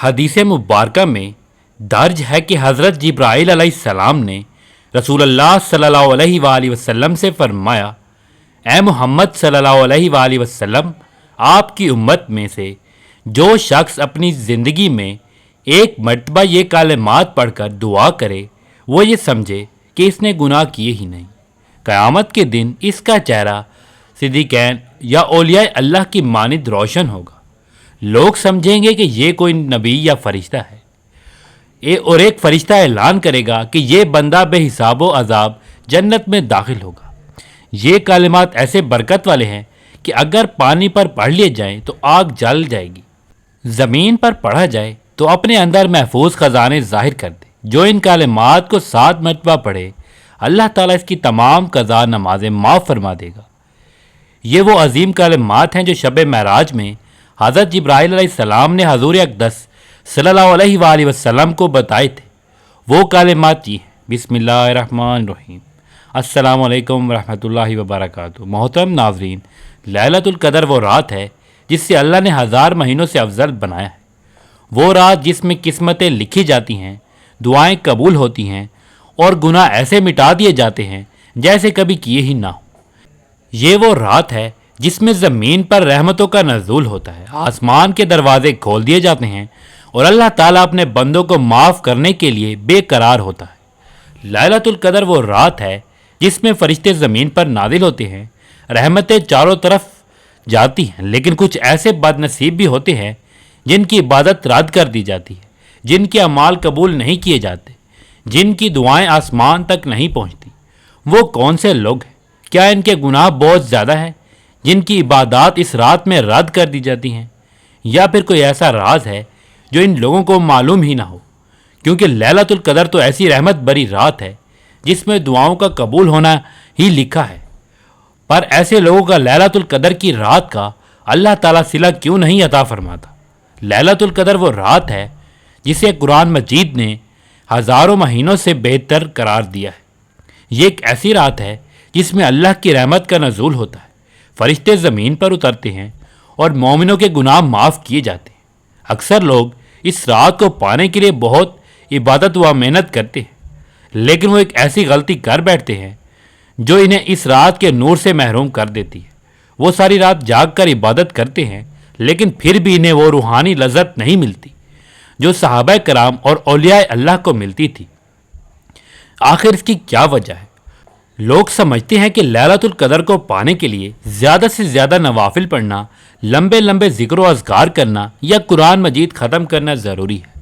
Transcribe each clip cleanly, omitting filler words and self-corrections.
حدیث مبارکہ میں درج ہے کہ حضرت جبرائیل علیہ السلام نے رسول اللہ صلی اللہ علیہ وآلہ وسلم سے فرمایا، اے محمد صلی اللہ علیہ وآلہ وسلم، آپ کی امت میں سے جو شخص اپنی زندگی میں ایک مرتبہ یہ کلمات پڑھ کر دعا کرے وہ یہ سمجھے کہ اس نے گناہ کیے ہی نہیں، قیامت کے دن اس کا چہرہ صدیقین یا اولیاء اللہ کی مانند روشن ہوگا۔ لوگ سمجھیں گے کہ یہ کوئی نبی یا فرشتہ ہے، اور ایک فرشتہ اعلان کرے گا کہ یہ بندہ بے حساب و عذاب جنت میں داخل ہوگا۔ یہ کلمات ایسے برکت والے ہیں کہ اگر پانی پر پڑھ لیے جائیں تو آگ جل جائے گی، زمین پر پڑھا جائے تو اپنے اندر محفوظ خزانے ظاہر کر دے۔ جو ان کلمات کو 7 مرتبہ پڑھے اللہ تعالیٰ اس کی تمام قضا نمازیں معاف فرما دے گا۔ یہ وہ عظیم کلمات ہیں جو شب معراج میں حضرت جبرائیل علیہ السلام نے حضور اقدس صلی اللہ علیہ وآلہ وسلم کو بتائے تھے۔ وہ کلمات یہ ہیں: بسم اللہ الرحمن الرحیم، السلام علیکم ورحمۃ اللہ وبرکاتہ۔ محترم ناظرین، لیلۃ القدر وہ رات ہے جس سے اللہ نے 1000 مہینوں سے افضل بنایا ہے۔ وہ رات جس میں قسمتیں لکھی جاتی ہیں، دعائیں قبول ہوتی ہیں اور گناہ ایسے مٹا دیے جاتے ہیں جیسے کبھی کیے ہی نہ ہوں۔ یہ وہ رات ہے جس میں زمین پر رحمتوں کا نزول ہوتا ہے، آسمان کے دروازے کھول دیے جاتے ہیں اور اللہ تعالیٰ اپنے بندوں کو معاف کرنے کے لیے بے قرار ہوتا ہے۔ لیلۃ القدر وہ رات ہے جس میں فرشتے زمین پر نازل ہوتے ہیں، رحمتیں چاروں طرف جاتی ہیں، لیکن کچھ ایسے بد نصیب بھی ہوتے ہیں جن کی عبادت رد کر دی جاتی ہے، جن کے اعمال قبول نہیں کیے جاتے، جن کی دعائیں آسمان تک نہیں پہنچتی۔ وہ کون سے لوگ ہیں؟ کیا ان کے گناہ بہت زیادہ ہیں جن کی عبادات اس رات میں رد کر دی جاتی ہیں، یا پھر کوئی ایسا راز ہے جو ان لوگوں کو معلوم ہی نہ ہو؟ کیونکہ لیلۃ القدر تو ایسی رحمت بری رات ہے جس میں دعاؤں کا قبول ہونا ہی لکھا ہے، پر ایسے لوگوں کا لیلۃ القدر کی رات کا اللہ تعالیٰ صلہ کیوں نہیں عطا فرماتا؟ لیلۃ القدر وہ رات ہے جسے قرآن مجید نے ہزاروں مہینوں سے بہتر قرار دیا ہے۔ یہ ایک ایسی رات ہے جس میں اللہ کی رحمت کا نزول ہوتا ہے، فرشتے زمین پر اترتے ہیں اور مومنوں کے گناہ معاف کیے جاتے ہیں۔ اکثر لوگ اس رات کو پانے کے لیے بہت عبادت و محنت کرتے ہیں، لیکن وہ ایک ایسی غلطی کر بیٹھتے ہیں جو انہیں اس رات کے نور سے محروم کر دیتی ہے۔ وہ ساری رات جاگ کر عبادت کرتے ہیں، لیکن پھر بھی انہیں وہ روحانی لذت نہیں ملتی جو صحابہ کرام اور اولیاء اللہ کو ملتی تھی۔ آخر اس کی کیا وجہ ہے؟ لوگ سمجھتے ہیں کہ لیلۃ القدر کو پانے کے لیے زیادہ سے زیادہ نوافل پڑھنا، لمبے لمبے ذکر و اذکار کرنا یا قرآن مجید ختم کرنا ضروری ہے،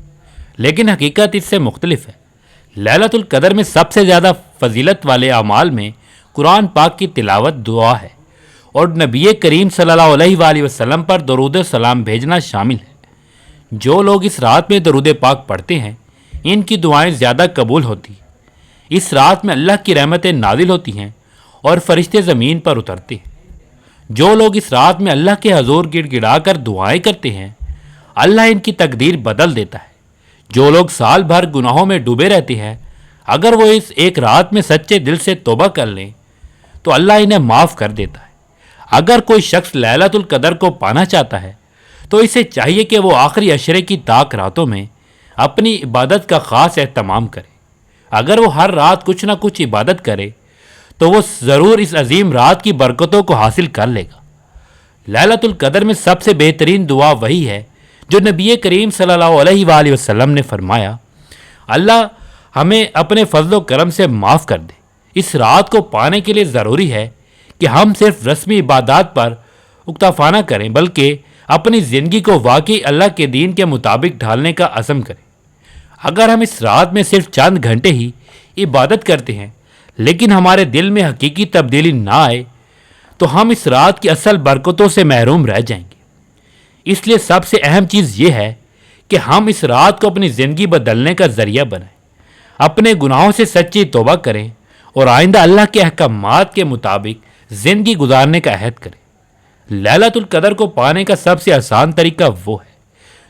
لیکن حقیقت اس سے مختلف ہے۔ لیلۃ القدر میں سب سے زیادہ فضیلت والے اعمال میں قرآن پاک کی تلاوت، دعا ہے، اور نبی کریم صلی اللہ علیہ وآلہ وسلم پر درود و سلام بھیجنا شامل ہے۔ جو لوگ اس رات میں درود پاک پڑھتے ہیں ان کی دعائیں زیادہ قبول ہوتی ہیں۔ اس رات میں اللہ کی رحمتیں نازل ہوتی ہیں اور فرشتے زمین پر اترتے ہیں۔ جو لوگ اس رات میں اللہ کے حضور گڑ گڑا کر دعائیں کرتے ہیں اللہ ان کی تقدیر بدل دیتا ہے۔ جو لوگ سال بھر گناہوں میں ڈوبے رہتے ہیں اگر وہ اس ایک رات میں سچے دل سے توبہ کر لیں تو اللہ انہیں معاف کر دیتا ہے۔ اگر کوئی شخص لیلۃ القدر کو پانا چاہتا ہے تو اسے چاہیے کہ وہ آخری عشرے کی طاق راتوں میں اپنی عبادت کا خاص اہتمام کرے۔ اگر وہ ہر رات کچھ نہ کچھ عبادت کرے تو وہ ضرور اس عظیم رات کی برکتوں کو حاصل کر لے گا۔ لیلۃ القدر میں سب سے بہترین دعا وہی ہے جو نبی کریم صلی اللہ علیہ وآلہ وسلم نے فرمایا، اللہ ہمیں اپنے فضل و کرم سے معاف کر دے۔ اس رات کو پانے کے لیے ضروری ہے کہ ہم صرف رسمی عبادات پر اکتفا نہ کریں بلکہ اپنی زندگی کو واقعی اللہ کے دین کے مطابق ڈھالنے کا عزم کریں۔ اگر ہم اس رات میں صرف چند گھنٹے ہی عبادت کرتے ہیں لیکن ہمارے دل میں حقیقی تبدیلی نہ آئے تو ہم اس رات کی اصل برکتوں سے محروم رہ جائیں گے۔ اس لیے سب سے اہم چیز یہ ہے کہ ہم اس رات کو اپنی زندگی بدلنے کا ذریعہ بنائیں، اپنے گناہوں سے سچی توبہ کریں اور آئندہ اللہ کے احکامات کے مطابق زندگی گزارنے کا عہد کریں۔ لیلۃ القدر کو پانے کا سب سے آسان طریقہ وہ ہے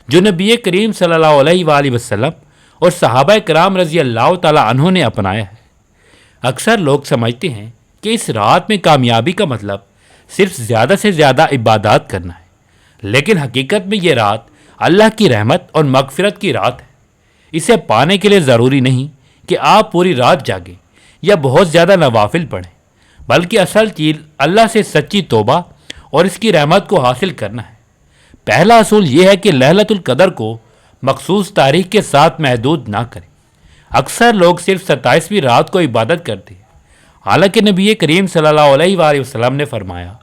جو نبی کریم صلی اللہ علیہ وآلہ وسلم اور صحابہ کرام رضی اللہ تعالیٰ عنہ نے اپنایا ہے۔ اکثر لوگ سمجھتے ہیں کہ اس رات میں کامیابی کا مطلب صرف زیادہ سے زیادہ عبادات کرنا ہے، لیکن حقیقت میں یہ رات اللہ کی رحمت اور مغفرت کی رات ہے۔ اسے پانے کے لیے ضروری نہیں کہ آپ پوری رات جاگیں یا بہت زیادہ نوافل پڑھیں، بلکہ اصل چیز اللہ سے سچی توبہ اور اس کی رحمت کو حاصل کرنا ہے۔ پہلا اصول یہ ہے کہ ليلۃ القدر کو مخصوص تاریخ کے ساتھ محدود نہ کریں۔ اکثر لوگ صرف 27ویں رات کو عبادت کرتے ہیں، حالانکہ نبی کریم صلی اللہ علیہ وآلہ وسلم نے فرمایا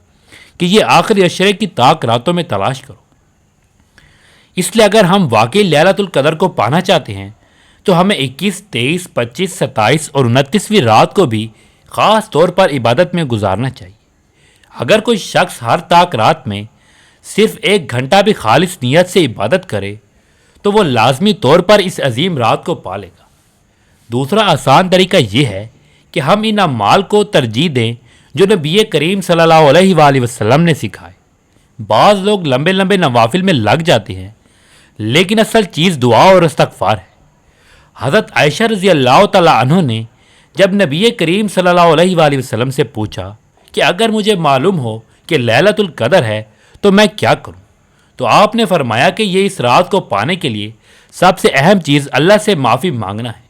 کہ یہ آخری عشرے کی طاق راتوں میں تلاش کرو۔ اس لیے اگر ہم واقعی ليلۃ القدر کو پانا چاہتے ہیں تو ہمیں 21، 23، 25، 27 اور 29ویں رات کو بھی خاص طور پر عبادت میں گزارنا چاہیے۔ اگر کوئی شخص ہر طاق رات میں صرف 1 گھنٹہ بھی خالص نیت سے عبادت کرے تو وہ لازمی طور پر اس عظیم رات کو پا لے گا۔ دوسرا آسان طریقہ یہ ہے کہ ہم ان اعمال کو ترجیح دیں جو نبی کریم صلی اللہ علیہ وآلہ وسلم نے سکھائے۔ بعض لوگ لمبے لمبے نوافل میں لگ جاتے ہیں، لیکن اصل چیز دعا اور استغفار ہے۔ حضرت عائشہ رضی اللہ تعالی عنہ نے جب نبی کریم صلی اللہ علیہ وآلہ وسلم سے پوچھا کہ اگر مجھے معلوم ہو کہ ليلۃ القدر ہے تو میں کیا کروں، تو آپ نے فرمایا کہ یہ اس رات کو پانے کے لیے سب سے اہم چیز اللہ سے معافی مانگنا ہے۔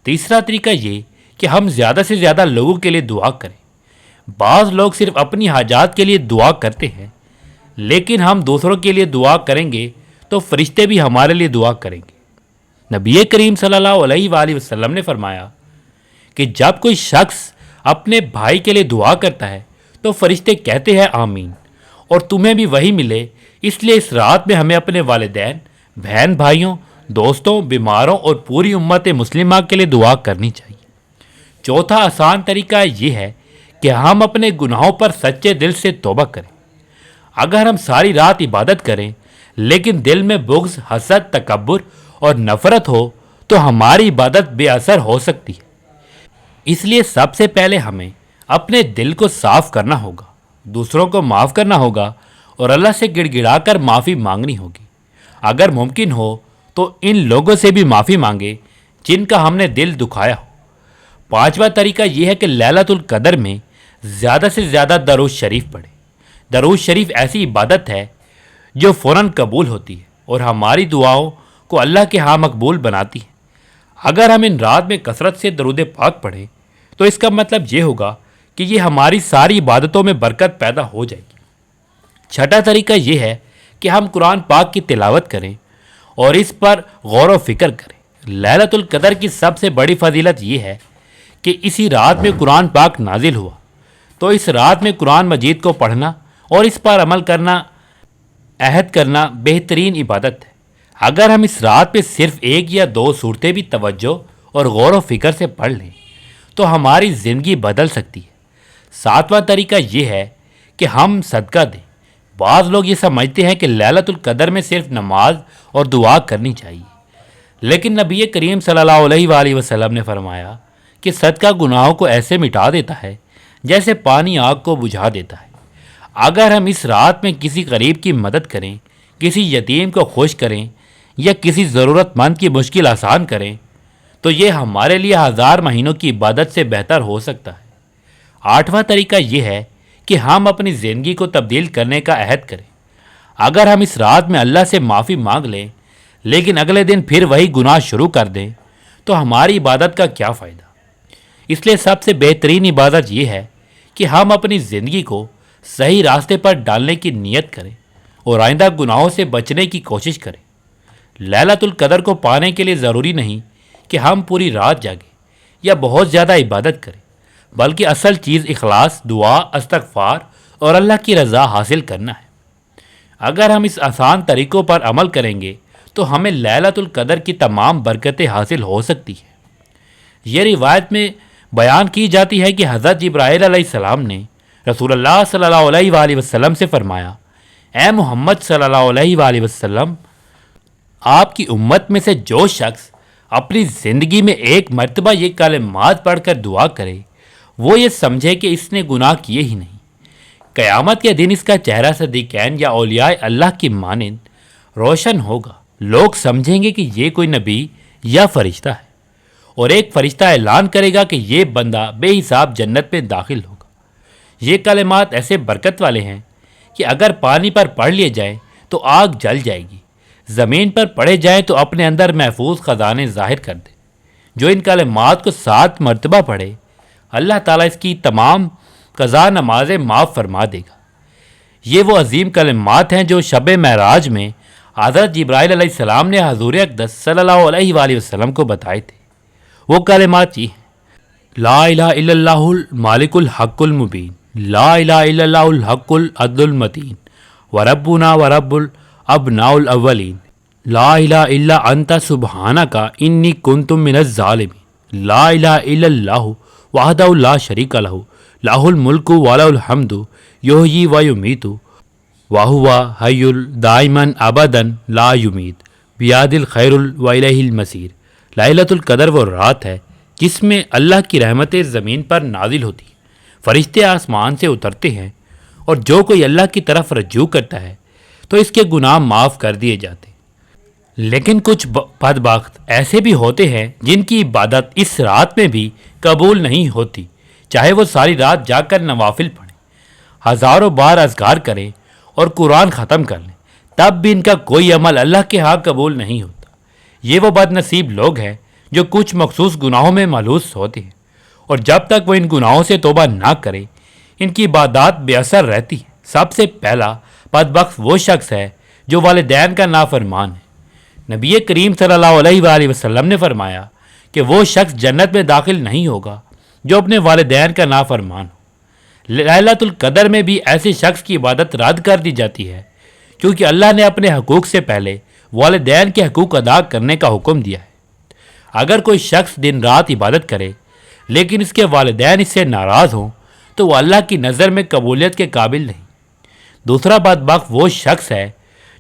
تیسرا طریقہ یہ کہ ہم زیادہ سے زیادہ لوگوں کے لیے دعا کریں۔ بعض لوگ صرف اپنی حاجات کے لیے دعا کرتے ہیں، لیکن ہم دوسروں کے لیے دعا کریں گے تو فرشتے بھی ہمارے لیے دعا کریں گے۔ نبی کریم صلی اللہ علیہ وآلہ وسلم نے فرمایا کہ جب کوئی شخص اپنے بھائی کے لیے دعا کرتا ہے تو فرشتے کہتے ہیں آمین، اور تمہیں بھی وہی ملے۔ اس لیے اس رات میں ہمیں اپنے والدین، بہن بھائیوں، دوستوں، بیماروں اور پوری امت مسلمہ کے لیے دعا کرنی چاہیے۔ چوتھا آسان طریقہ یہ ہے کہ ہم اپنے گناہوں پر سچے دل سے توبہ کریں۔ اگر ہم ساری رات عبادت کریں لیکن دل میں بغض، حسد، تکبر اور نفرت ہو تو ہماری عبادت بے اثر ہو سکتی ہے۔ اس لیے سب سے پہلے ہمیں اپنے دل کو صاف کرنا ہوگا، دوسروں کو معاف کرنا ہوگا اور اللہ سے گڑ گڑا کر معافی مانگنی ہوگی۔ اگر ممکن ہو تو ان لوگوں سے بھی معافی مانگے جن کا ہم نے دل دکھایا ہو۔ پانچواں طریقہ یہ ہے کہ ليلۃ القدر میں زیادہ سے زیادہ درود شریف پڑھیں۔ درود شریف ایسی عبادت ہے جو فوراً قبول ہوتی ہے اور ہماری دعاؤں کو اللہ کے ہاں مقبول بناتی ہے۔ اگر ہم ان رات میں کثرت سے درود پاک پڑھیں تو اس کا مطلب یہ ہوگا کہ یہ ہماری ساری عبادتوں میں برکت پیدا ہو جائے گی۔ چھٹا طریقہ یہ ہے کہ ہم قرآن پاک کی تلاوت کریں اور اس پر غور و فکر کریں۔ ليلۃ القدر کی سب سے بڑی فضیلت یہ ہے کہ اسی رات میں قرآن پاک نازل ہوا، تو اس رات میں قرآن مجید کو پڑھنا اور اس پر عمل کرنا، عہد کرنا بہترین عبادت ہے۔ اگر ہم اس رات میں صرف 1 یا 2 صورتیں بھی توجہ اور غور و فکر سے پڑھ لیں تو ہماری زندگی بدل سکتی ہے۔ ساتواں طریقہ یہ ہے کہ ہم صدقہ دیں۔ بعض لوگ یہ سمجھتے ہیں کہ ليلۃ القدر میں صرف نماز اور دعا کرنی چاہیے، لیکن نبی کریم صلی اللہ علیہ وآلہ وسلم نے فرمایا کہ صدقہ گناہوں کو ایسے مٹا دیتا ہے جیسے پانی آگ کو بجھا دیتا ہے۔ اگر ہم اس رات میں کسی غریب کی مدد کریں، کسی یتیم کو خوش کریں یا کسی ضرورت مند کی مشکل آسان کریں تو یہ ہمارے لیے 1000 مہینوں کی عبادت سے بہتر ہو سکتا ہے۔ آٹھواں طریقہ یہ ہے کہ ہم اپنی زندگی کو تبدیل کرنے کا عہد کریں۔ اگر ہم اس رات میں اللہ سے معافی مانگ لیں لیکن اگلے دن پھر وہی گناہ شروع کر دیں تو ہماری عبادت کا کیا فائدہ؟ اس لیے سب سے بہترین عبادت یہ ہے کہ ہم اپنی زندگی کو صحیح راستے پر ڈالنے کی نیت کریں اور آئندہ گناہوں سے بچنے کی کوشش کریں۔ ليلۃ القدر کو پانے کے لیے ضروری نہیں کہ ہم پوری رات جاگیں یا بہت زیادہ عبادت کریں، بلکہ اصل چیز اخلاص، دعا، استغفار اور اللہ کی رضا حاصل کرنا ہے۔ اگر ہم اس آسان طریقوں پر عمل کریں گے تو ہمیں ليلۃ القدر کی تمام برکتیں حاصل ہو سکتی ہیں۔ یہ روایت میں بیان کی جاتی ہے کہ حضرت جبرائیل علیہ السلام نے رسول اللہ صلی اللہ علیہ وآلہ وسلم سے فرمایا، اے محمد صلی اللہ علیہ وآلہ وسلم، آپ کی امت میں سے جو شخص اپنی زندگی میں 1 مرتبہ یہ کلمات پڑھ کر دعا کرے وہ یہ سمجھے کہ اس نے گناہ کیے ہی نہیں، قیامت کے دن اس کا چہرہ صدیقین یا اولیاء اللہ کی مانند روشن ہوگا۔ لوگ سمجھیں گے کہ یہ کوئی نبی یا فرشتہ ہے، اور ایک فرشتہ اعلان کرے گا کہ یہ بندہ بے حساب جنت میں داخل ہوگا۔ یہ کلمات ایسے برکت والے ہیں کہ اگر پانی پر پڑھ لیے جائیں تو آگ جل جائے گی، زمین پر پڑے جائیں تو اپنے اندر محفوظ خزانے ظاہر کر دے۔ جو ان کلمات کو 7 مرتبہ پڑھے اللہ تعالیٰ اس کی تمام قضا نمازیں معاف فرما دے گا۔ یہ وہ عظیم کلمات ہیں جو شب معراج میں حضرت جبرائیل علیہ السلام نے حضور اقدس صلی اللہ علیہ وآلہ وسلم کو بتائے تھے۔ وہ کلمات یہ ہیں: لا الہ الا اللہ المالک الحق المبین، لا الہ الا اللہ الحق العدل المتین، وربنا ورب الابناء الاولین، لا الہ الا انت سبحانک انی کنت من الظالمین، لا الہ الا اللہ وحدہ لا شریک لہ، لہ الملک ولہ الحمد یحیی و یمیت وہو حی دائما ابدا لا یمیت بیاد الخیر و الیہ المصیر۔ لیلۃ القدر وہ رات ہے جس میں اللہ کی رحمتیں زمین پر نازل ہوتی ہیں، فرشتے آسمان سے اترتے ہیں، اور جو کوئی اللہ کی طرف رجوع کرتا ہے تو اس کے گناہ معاف کر دیے جاتے ہیں۔ لیکن کچھ بدبخت ایسے بھی ہوتے ہیں جن کی عبادت اس رات میں بھی قبول نہیں ہوتی، چاہے وہ ساری رات جا کر نوافل پڑھیں، ہزاروں بار اذکار کریں اور قرآن ختم کر لیں، تب بھی ان کا کوئی عمل اللہ کے ہاں قبول نہیں ہوتا۔ یہ وہ بد نصیب لوگ ہیں جو کچھ مخصوص گناہوں میں ملوث ہوتے ہیں، اور جب تک وہ ان گناہوں سے توبہ نہ کرے ان کی عبادات بے اثر رہتی ہے۔ سب سے پہلا بدبخت وہ شخص ہے جو والدین کا نافرمان ہے۔ نبی کریم صلی اللہ علیہ وآلہ وسلم نے فرمایا کہ وہ شخص جنت میں داخل نہیں ہوگا جو اپنے والدین کا نافرمان ہو۔ لیلۃ القدر میں بھی ایسے شخص کی عبادت رد کر دی جاتی ہے، کیونکہ اللہ نے اپنے حقوق سے پہلے والدین کے حقوق ادا کرنے کا حکم دیا ہے۔ اگر کوئی شخص دن رات عبادت کرے لیکن اس کے والدین اس سے ناراض ہوں تو وہ اللہ کی نظر میں قبولیت کے قابل نہیں۔ دوسرا بدبخت وہ شخص ہے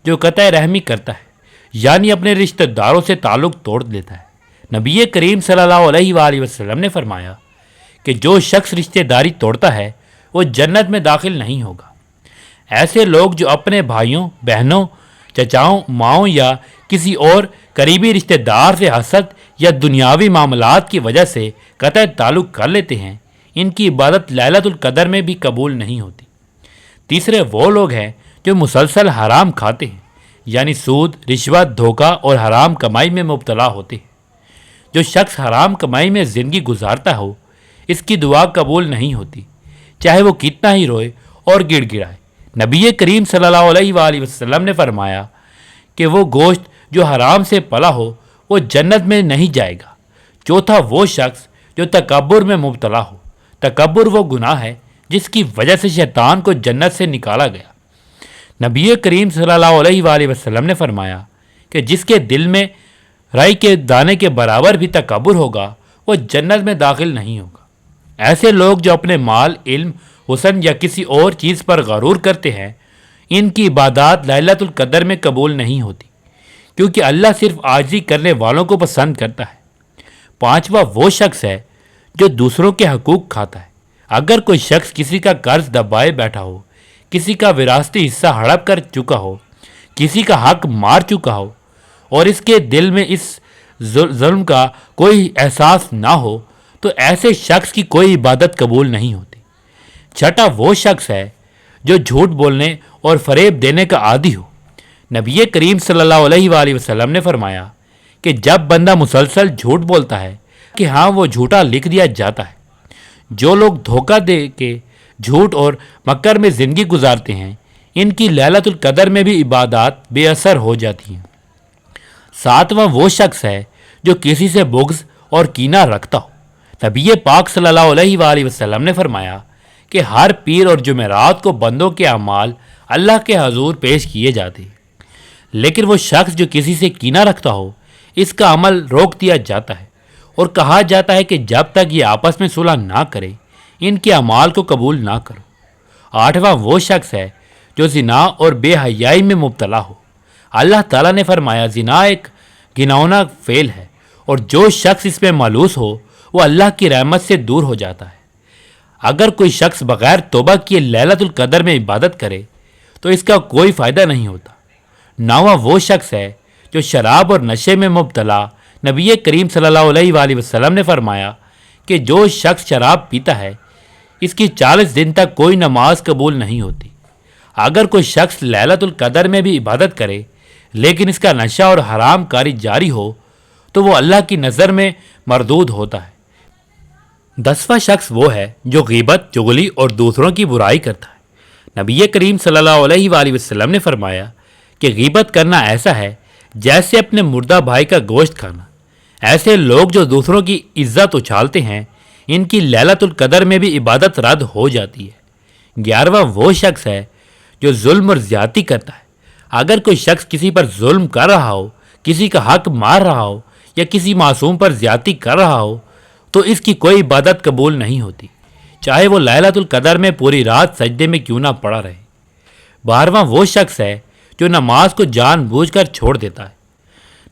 جو قطع رحمی کرتا ہے، یعنی اپنے رشتہ داروں سے تعلق توڑ دیتا ہے۔ نبی کریم صلی اللہ علیہ وآلہ وسلم نے فرمایا کہ جو شخص رشتہ داری توڑتا ہے وہ جنت میں داخل نہیں ہوگا۔ ایسے لوگ جو اپنے بھائیوں، بہنوں، چچاؤں، ماؤں یا کسی اور قریبی رشتہ دار سے حسد یا دنیاوی معاملات کی وجہ سے قطع تعلق کر لیتے ہیں، ان کی عبادت لیلۃ القدر میں بھی قبول نہیں ہوتی۔ تیسرے وہ لوگ ہیں جو مسلسل حرام کھاتے ہیں، یعنی سود، رشوت، دھوکہ اور حرام کمائی میں مبتلا ہوتے ہیں۔ جو شخص حرام کمائی میں زندگی گزارتا ہو اس کی دعا قبول نہیں ہوتی، چاہے وہ کتنا ہی روئے اور گڑ گڑائے۔ نبی کریم صلی اللہ علیہ وآلہ وسلم نے فرمایا کہ وہ گوشت جو حرام سے پلا ہو وہ جنت میں نہیں جائے گا۔ چوتھا وہ شخص جو تکبر میں مبتلا ہو۔ تکبر وہ گناہ ہے جس کی وجہ سے شیطان کو جنت سے نکالا گیا۔ نبی کریم صلی اللہ علیہ وآلہ وسلم نے فرمایا کہ جس کے دل میں رائی کے دانے کے برابر بھی تکبر ہوگا وہ جنت میں داخل نہیں ہوگا۔ ایسے لوگ جو اپنے مال، علم، حسن یا کسی اور چیز پر غرور کرتے ہیں، ان کی عبادات لیلۃ القدر میں قبول نہیں ہوتی، کیونکہ اللہ صرف عاجزی کرنے والوں کو پسند کرتا ہے۔ پانچواں وہ شخص ہے جو دوسروں کے حقوق کھاتا ہے۔ اگر کوئی شخص کسی کا قرض دبائے بیٹھا ہو، کسی کا وراثتی حصہ ہڑپ کر چکا ہو، کسی کا حق مار چکا ہو اور اس کے دل میں اس ظلم کا کوئی احساس نہ ہو تو ایسے شخص کی کوئی عبادت قبول نہیں ہوتی۔ چھٹا وہ شخص ہے جو جھوٹ بولنے اور فریب دینے کا عادی ہو۔ نبی کریم صلی اللہ علیہ وآلہ وسلم نے فرمایا کہ جب بندہ مسلسل جھوٹ بولتا ہے کہ ہاں وہ جھوٹا لکھ دیا جاتا ہے۔ جو لوگ دھوکہ دے کے جھوٹ اور مکر میں زندگی گزارتے ہیں ان کی لیلۃ القدر میں بھی عبادات بے اثر ہو جاتی ہیں۔ ساتواں وہ شخص ہے جو کسی سے بغض اور کینہ رکھتا ہو۔ نبی پاک صلی اللہ علیہ وآلہ وسلم نے فرمایا کہ ہر پیر اور جمعرات کو بندوں کے اعمال اللہ کے حضور پیش کیے جاتے ہیں، لیکن وہ شخص جو کسی سے کینہ رکھتا ہو اس کا عمل روک دیا جاتا ہے اور کہا جاتا ہے کہ جب تک یہ آپس میں صلح نہ کرے ان کے اعمال کو قبول نہ کرو۔ آٹھواں وہ شخص ہے جو زنا اور بے حیائی میں مبتلا ہو۔ اللہ تعالیٰ نے فرمایا زنا ایک گھناؤنا فعل ہے اور جو شخص اس میں ملوث ہو وہ اللہ کی رحمت سے دور ہو جاتا ہے۔ اگر کوئی شخص بغیر توبہ کیے لیلۃ القدر میں عبادت کرے تو اس کا کوئی فائدہ نہیں ہوتا۔ نواں وہ شخص ہے جو شراب اور نشے میں مبتلا۔ نبی کریم صلی اللہ علیہ وآلہ وسلم نے فرمایا کہ جو شخص شراب پیتا ہے اس کی 40 دن تک کوئی نماز قبول نہیں ہوتی۔ اگر کوئی شخص لیلۃ القدر میں بھی عبادت کرے لیکن اس کا نشہ اور حرام کاری جاری ہو تو وہ اللہ کی نظر میں مردود ہوتا ہے۔ 10واں شخص وہ ہے جو غیبت، چغلی اور دوسروں کی برائی کرتا ہے۔ نبی کریم صلی اللہ علیہ وآلہ وسلم نے فرمایا کہ غیبت کرنا ایسا ہے جیسے اپنے مردہ بھائی کا گوشت کھانا۔ ایسے لوگ جو دوسروں کی عزت اچھالتے ہیں، ان کی لیلۃ القدر میں بھی عبادت رد ہو جاتی ہے۔ 11واں وہ شخص ہے جو ظلم اور زیادتی کرتا ہے۔ اگر کوئی شخص کسی پر ظلم کر رہا ہو، کسی کا حق مار رہا ہو یا کسی معصوم پر زیادتی کر رہا ہو تو اس کی کوئی عبادت قبول نہیں ہوتی، چاہے وہ لیلۃ القدر میں پوری رات سجدے میں کیوں نہ پڑا رہے۔ 12واں وہ شخص ہے جو نماز کو جان بوجھ کر چھوڑ دیتا ہے۔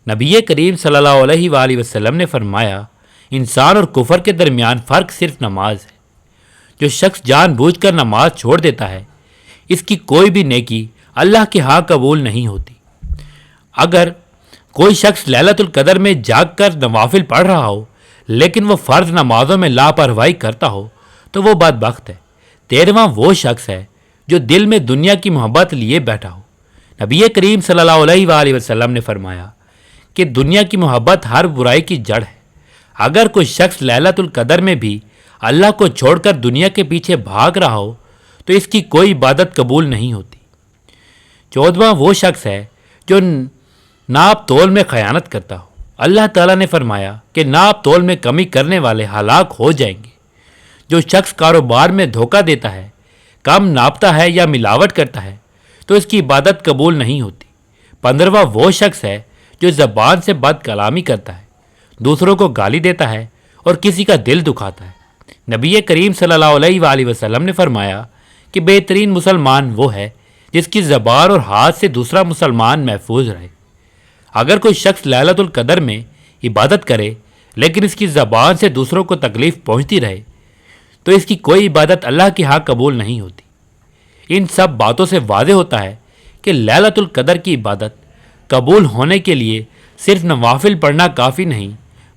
نبی کریم صلی اللہ علیہ وآلہ وسلم نے فرمایا انسان اور کفر کے درمیان فرق صرف نماز ہے۔ جو شخص جان بوجھ کر نماز چھوڑ دیتا ہے اس کی کوئی بھی نیکی اللہ کے ہاں قبول نہیں ہوتی۔ اگر کوئی شخص لیلۃ القدر میں جاگ کر نوافل پڑھ رہا ہو لیکن وہ فرض نمازوں میں لاپرواہی کرتا ہو تو وہ بدبخت ہے۔ 13واں وہ شخص ہے جو دل میں دنیا کی محبت لیے بیٹھا ہو۔ نبی کریم صلی اللہ علیہ وآلہ وسلم نے فرمایا کہ دنیا کی محبت ہر برائی کی جڑ ہے۔ اگر کوئی شخص لیلۃ القدر میں بھی اللہ کو چھوڑ کر دنیا کے پیچھے بھاگ رہا ہو تو اس کی کوئی عبادت قبول نہیں ہوتی۔ 14واں وہ شخص ہے جو ناپ تول میں خیانت کرتا ہو۔ اللہ تعالیٰ نے فرمایا کہ ناپ تول میں کمی کرنے والے ہلاک ہو جائیں گے۔ جو شخص کاروبار میں دھوکہ دیتا ہے، کم ناپتا ہے یا ملاوٹ کرتا ہے تو اس کی عبادت قبول نہیں ہوتی۔ 15واں وہ شخص ہے جو زبان سے بد کلامی کرتا ہے، دوسروں کو گالی دیتا ہے اور کسی کا دل دکھاتا ہے۔ نبی کریم صلی اللہ علیہ وآلہ وسلم نے فرمایا کہ بہترین مسلمان وہ ہے جس کی زبان اور ہاتھ سے دوسرا مسلمان محفوظ رہے۔ اگر کوئی شخص لیلۃ القدر میں عبادت کرے لیکن اس کی زبان سے دوسروں کو تکلیف پہنچتی رہے تو اس کی کوئی عبادت اللہ کے ہاں قبول نہیں ہوتی۔ ان سب باتوں سے واضح ہوتا ہے کہ لیلۃ القدر کی عبادت قبول ہونے کے لیے صرف نوافل پڑھنا کافی نہیں،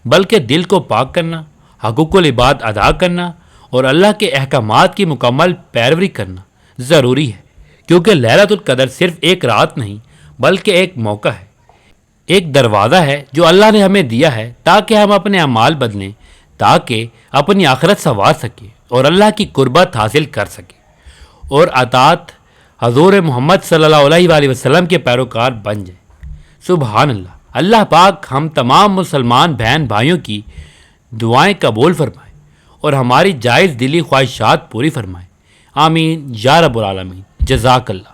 بلکہ دل کو پاک کرنا، حقوق العباد ادا کرنا اور اللہ کے احکامات کی مکمل پیروی کرنا ضروری ہے، کیونکہ لیلۃ القدر صرف ایک رات نہیں بلکہ ایک موقع ہے، ایک دروازہ ہے جو اللہ نے ہمیں دیا ہے تاکہ ہم اپنے اعمال بدلیں، تاکہ اپنی آخرت سنوار سکیں اور اللہ کی قربت حاصل کر سکیں اور اطاعت حضور محمد صلی اللہ علیہ وآلہ وسلم کے پیروکار بن جائیں۔ سبحان اللہ۔ اللہ پاک ہم تمام مسلمان بہن بھائیوں کی دعائیں قبول فرمائے اور ہماری جائز دلی خواہشات پوری فرمائے۔ آمین یا رب العالمین۔ جزاک اللہ۔